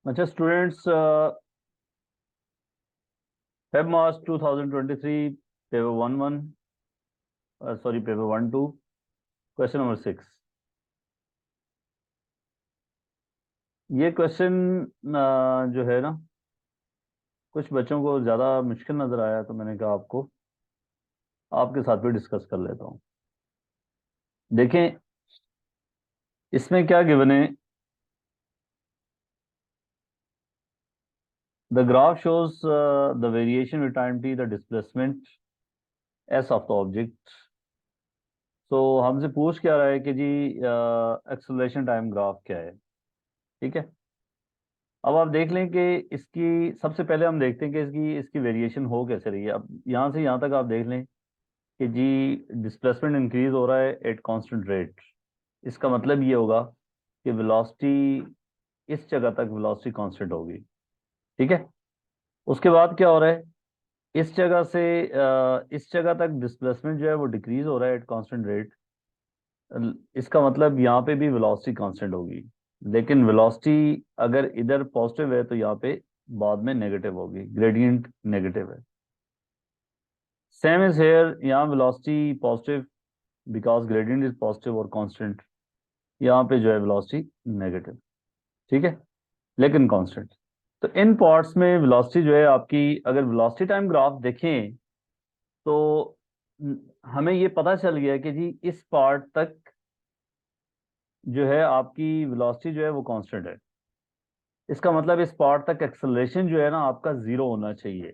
अच्छा students, Feb March 2023 paper 1-1, sorry paper 1-2, question number 6। ये question जो है ना, कुछ बच्चों को ज़्यादा मुश्किल नज़र आया तो मैंने कहा आपको आपके साथ भी डिस्कस कर लेता हूँ। देखें इसमें क्या गिवन है। The graph shows the variation with time T, the displacement S of the object. तो हमसे पूछ क्या रहा है कि जी एक्सेलरेशन टाइम ग्राफ क्या है। ठीक है, अब आप देख लें कि इसकी सबसे पहले हम देखते हैं कि इसकी इसकी वेरिएशन हो कैसे रही है। अब यहाँ से यहाँ तक आप देख लें कि जी डिस्प्लेसमेंट इंक्रीज हो रहा है एट कांस्टेंट रेट। इसका मतलब ये होगा कि वेलोसिटी इस जगह तक वेलोसिटी कांस्टेंट होगी। ठीक है, उसके बाद क्या हो रहा है, इस जगह से इस जगह तक डिस्प्लेसमेंट जो है वो डिक्रीज हो रहा है एट कांस्टेंट रेट। इसका मतलब यहाँ पे भी वेलोसिटी कांस्टेंट होगी, लेकिन वेलोसिटी अगर इधर पॉजिटिव है तो यहाँ पे बाद में नेगेटिव होगी, ग्रेडियंट नेगेटिव है। सेम इज हेयर, यहाँ velocity positive because gradient is positive और कांस्टेंट। यहाँ पे जो है वेलोसिटी नेगेटिव। ठीक है, लेकिन कांस्टेंट। तो इन पार्ट्स में वेलोसिटी जो है आपकी, अगर वेलोसिटी टाइम ग्राफ देखें तो हमें ये पता चल गया कि जी इस पार्ट तक जो है आपकी वेलोसिटी जो है वो कांस्टेंट है। इसका मतलब इस पार्ट तक एक्सेलरेशन जो है ना आपका जीरो होना चाहिए।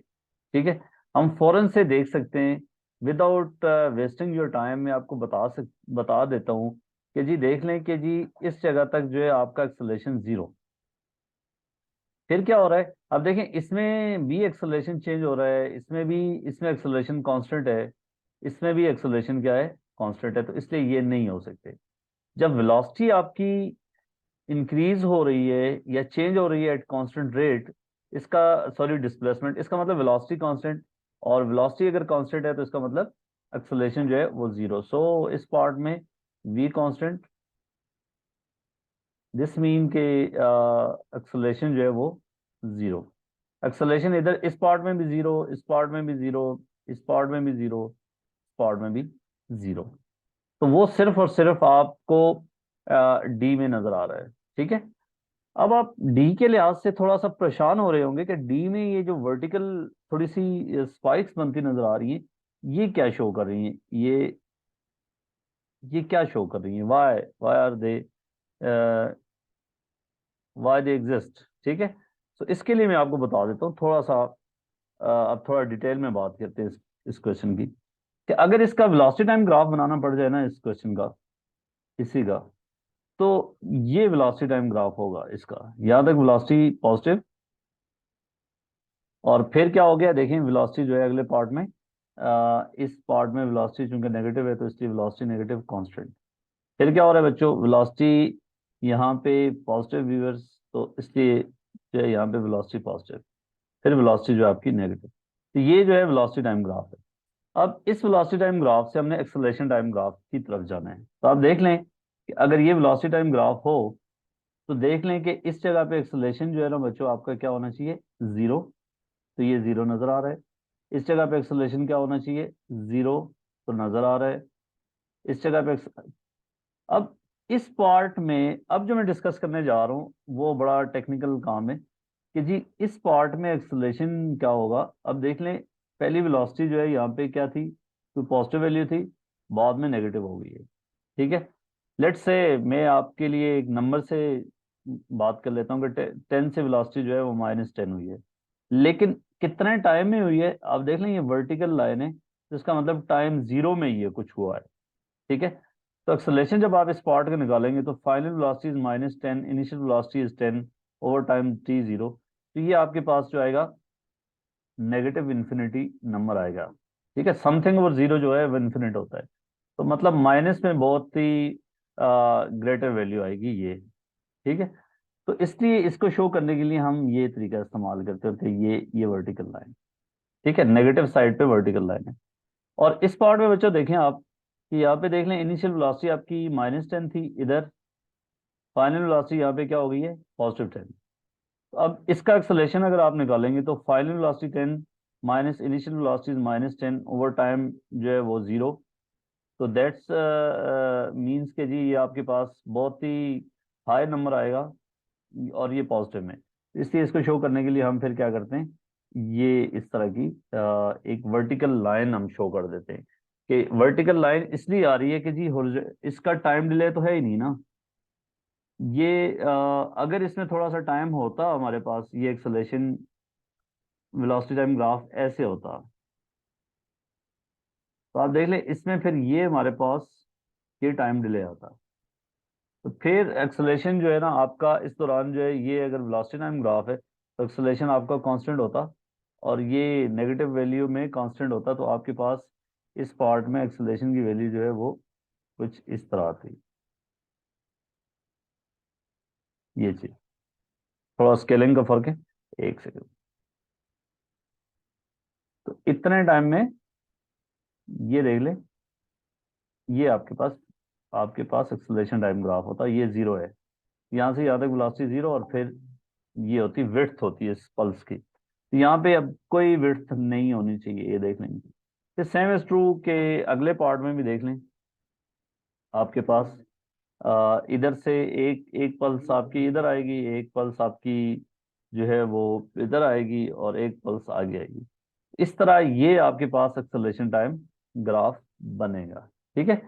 ठीक है, हम फौरन से देख सकते हैं, विदाउट वेस्टिंग योर टाइम। मैं आपको बता देता हूँ कि जी देख लें कि जी इस जगह तक जो है आपका एक्सेलरेशन जीरो। फिर क्या हो रहा है, अब देखें इसमें भी एक्सेलरेशन चेंज हो रहा है, इसमें भी, इसमें एक्सेलरेशन कांस्टेंट है, इसमें भी एक्सेलरेशन क्या है, कांस्टेंट है। तो इसलिए ये नहीं हो सकते। जब वेलोसिटी आपकी इंक्रीज हो रही है या चेंज हो रही है एट कांस्टेंट रेट, इसका, सॉरी डिस्प्लेसमेंट, इसका मतलब वेलोसिटी कांस्टेंट। और वेलोसिटी अगर कांस्टेंट है तो इसका मतलब एक्सेलरेशन जो है वो जीरो। सो इस पार्ट में v कांस्टेंट, दिस मीन के एक्सेलरेशन जो है वो जीरो। एक्सेलरेशन इधर इस पार्ट में भी जीरो, इस पार्ट में भी जीरो, इस पार्ट में भी जीरो, इस पार्ट में भी जीरो। तो वो सिर्फ और सिर्फ आपको डी में नजर आ रहा है। ठीक है, अब आप डी के लिहाज से थोड़ा सा परेशान हो रहे होंगे कि डी में ये जो वर्टिकल थोड़ी सी स्पाइक्स बनती नजर आ रही हैं, ये क्या शो कर रही हैं, ये क्या शो कर रही हैं, why why are they, why they exist. ठीक है, तो इसके लिए मैं आपको बता देता हूँ थोड़ा सा। अब थोड़ा डिटेल में बात करते हैं इस क्वेश्चन की, कि अगर इसका वेलोसिटी टाइम ग्राफ बनाना पड़ जाए ना इस क्वेश्चन का, इसी का, तो ये वेलोसिटी टाइम ग्राफ होगा इसका। यहाँ तक वेलोसिटी पॉजिटिव, और फिर क्या हो गया देखें, वेलोसिटी जो है अगले पार्ट में, इस पार्ट में वेलोसिटी चूंकि नेगेटिव है तो इसलिए वेलोसिटी नेगेटिव कांस्टेंट। फिर क्या हो रहा है बच्चों, वेलोसिटी यहाँ पे पॉजिटिव व्यूअर्स, तो इसलिए जो है यहाँ पे वेलोसिटी पॉजिटिव, फिर वेलोसिटी जो है आपकी नेगेटिव। तो ये जो है वेलोसिटी टाइम ग्राफ है। अब इस वेलोसिटी टाइम ग्राफ से हमने एक्सेलरेशन टाइम ग्राफ की तरफ जाना है। तो आप देख लें कि अगर ये वेलोसिटी टाइम ग्राफ हो तो देख लें कि इस जगह पे एक्सेलरेशन जो है ना बच्चों आपका क्या होना चाहिए, जीरो। तो ये जीरो नजर आ रहा है। इस जगह पे एक्सेलरेशन क्या होना चाहिए, जीरो, तो नजर आ रहा है। इस जगह पे अब इस पार्ट में अब जो मैं डिस्कस करने जा रहा हूँ वो बड़ा टेक्निकल काम है कि जी इस पार्ट में एक्सेलरेशन क्या होगा। अब देख लें, पहली वेलोसिटी जो है यहाँ पे क्या थी, तो पॉजिटिव वैल्यू थी, बाद में नेगेटिव हो गई है। ठीक है, लेट्स से मैं आपके लिए एक नंबर से बात कर लेता हूँ कि 10 से वेलोसिटी जो है वो -10 हुई है। लेकिन कितने टाइम में हुई है, आप देख लें ये वर्टिकल लाइन है, तो इसका मतलब टाइम जीरो में ये कुछ हुआ है। ठीक है, तो एक्सेलरेशन जब आप इस पार्ट का निकालेंगे तो final velocity is -10, initial velocity is 10, over time t zero. तो ये आपके पास जो आएगा नेगेटिव इन्फिनिटी नंबर आएगा। ठीक है, समथिंग ओवर जीरो जो है वो इन्फिनिट होता है, तो मतलब माइनस में बहुत ही ग्रेटर वैल्यू आएगी ये। ठीक है, तो इसलिए इसको शो करने के लिए हम ये तरीका इस्तेमाल करते होते हैं, ये वर्टिकल लाइन। ठीक है, नेगेटिव साइड पे वर्टिकल लाइन है। और इस पार्ट में बच्चों देखें आप कि यहाँ पे देख लें, इनिशियल वेलोसिटी आपकी -10 थी, इधर फाइनल वेलोसिटी यहाँ पे क्या हो गई है, +10। तो अब इसका एक्सेलरेशन अगर आप निकालेंगे तो final velocity 10 minus initial velocity minus 10 over time जो है वो 0। तो दैट्स मींस के जी ये आपके पास बहुत ही हाई नंबर आएगा और ये पॉजिटिव में। इसलिए इसको शो करने के लिए हम फिर क्या करते हैं, ये इस तरह की एक वर्टिकल लाइन हम शो कर देते हैं कि वर्टिकल लाइन इसलिए आ रही है कि जी इसका टाइम डिले तो है ही नहीं ना। ये अगर इसमें थोड़ा सा टाइम होता हमारे पास, ये एक्सेलेरेशन वेलोसिटी टाइम ग्राफ ऐसे होता, तो आप देख लें इसमें फिर ये हमारे पास ये टाइम डिले आता। तो फिर एक्सेलेरेशन जो है ना आपका इस दौरान जो है, ये अगर वेलोसिटी टाइम ग्राफ है तो एक्सेलेरेशन आपका कांस्टेंट होता और ये नेगेटिव वैल्यू में कांस्टेंट होता। तो आपके पास इस पार्ट में एक्सेलेरेशन की वैल्यू जो है वो कुछ इस तरह आती। ये चीज थोड़ा स्केलिंग का फर्क है। एक सेकंड। तो इतने टाइम में ये देख लें, ये आपके पास एक्सेलरेशन टाइम ग्राफ होता है, ये 0 है। यहाँ से यहाँ तक वेलोसिटी 0 और फिर ये होती विड्थ होती है इस पल्स की। तो यहाँ पे अब कोई विड्थ नहीं होनी चाहिए, ये देख लेंगे। फिर सेम इज ट्रू के अगले पार्ट में भी देख लें। आपके पास इधर से एक एक पल्स आपकी इधर आएगी, एक पल्स आपकी जो है वो इधर आएगी और एक पल्स आगे आएगी। इस तरह ये आपके पास एक्सेलरेशन टाइम ग्राफ बनेगा। ठीक है।